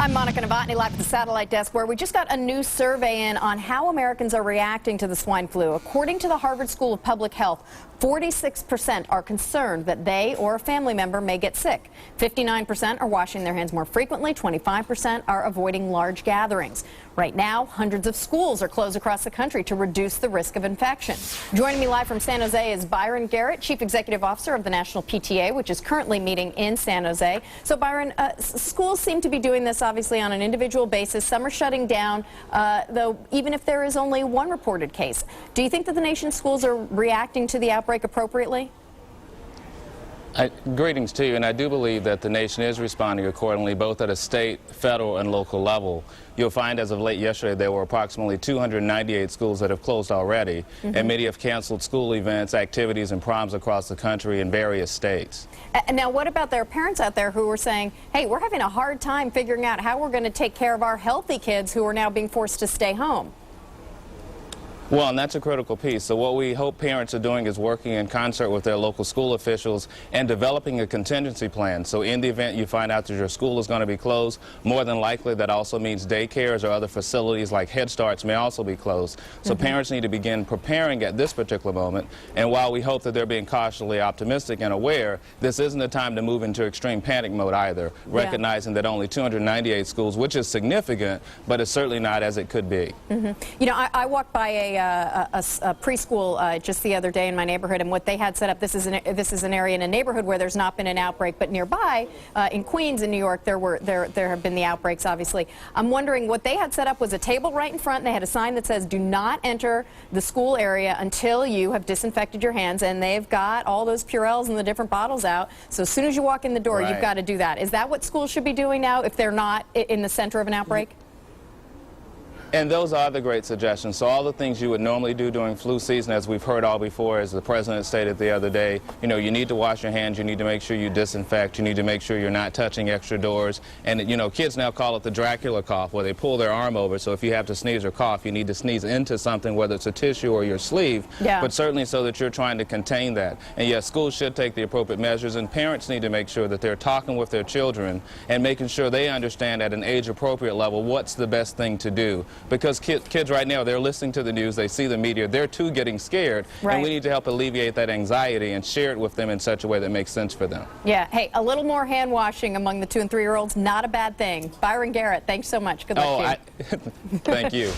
I'm Monica Novotny, live at the satellite desk, where we just got a new survey in on how Americans are reacting to the swine flu. According to the Harvard School of Public Health, 46% are concerned that they or a family member may get sick. 59% are washing their hands more frequently. 25% are avoiding large gatherings. Right now, hundreds of schools are closed across the country to reduce the risk of infection. Joining me live from San Jose is Byron Garrett, Chief Executive Officer of the National PTA, which is currently meeting in San Jose. So, Byron, schools seem to be doing this obviously on an individual basis. Some are shutting down, though, even if there is only one reported case. Do you think that the nation's schools are reacting to the outbreak appropriately? Greetings to you, and I do believe that the nation is responding accordingly, both at a state, federal, and local level. You'll find as of late yesterday there were approximately 298 schools that have closed already, and many have canceled school events, activities, and proms across the country in various states. Now, what about their parents out there who are saying, hey, we're having a hard time figuring out how we're going to take care of our healthy kids who are now being forced to stay home? Well, and that's a critical piece. So what we hope parents are doing is working in concert with their local school officials and developing a contingency plan. So in the event you find out that your school is going to be closed, more than likely that also means daycares or other facilities like Head Starts may also be closed. So parents need to begin preparing at this particular moment. And while we hope that they're being cautiously optimistic and aware, this isn't the time to move into extreme panic mode either, recognizing that only 298 schools, which is significant, but it's certainly not as it could be. You know, I walked by a preschool just the other day in my neighborhood, and what they had set up, this is an area in a neighborhood where there's not been an outbreak, but nearby in Queens in New York there have been the outbreaks, obviously. I'm wondering, what they had set up was a table right in front, and they had a sign that says do not enter the school area until you have disinfected your hands, and they've got all those Purells and the different bottles out, so as soon as you walk in the door you've got to do that. Is that what schools should be doing now if they're not in the center of an outbreak? And those are the great suggestions. So all the things you would normally do during flu season, as we've heard all before, as the president stated the other day, you know, you need to wash your hands, you need to make sure you disinfect, you need to make sure you're not touching extra doors. And, you know, kids now call it the Dracula cough, where they pull their arm over. So if you have to sneeze or cough, you need to sneeze into something, whether it's a tissue or your sleeve, but certainly so that you're trying to contain that. And yes, schools should take the appropriate measures, and parents need to make sure that they're talking with their children and making sure they understand at an age-appropriate level what's the best thing to do. Because kids right now, they're listening to the news, they see the media, they're too getting scared, and we need to help alleviate that anxiety and share it with them in such a way that makes sense for them. Yeah, hey, a little more hand washing among the 2- and 3-year-olds, not a bad thing. Byron Garrett, thanks so much. Good luck to you. Thank you.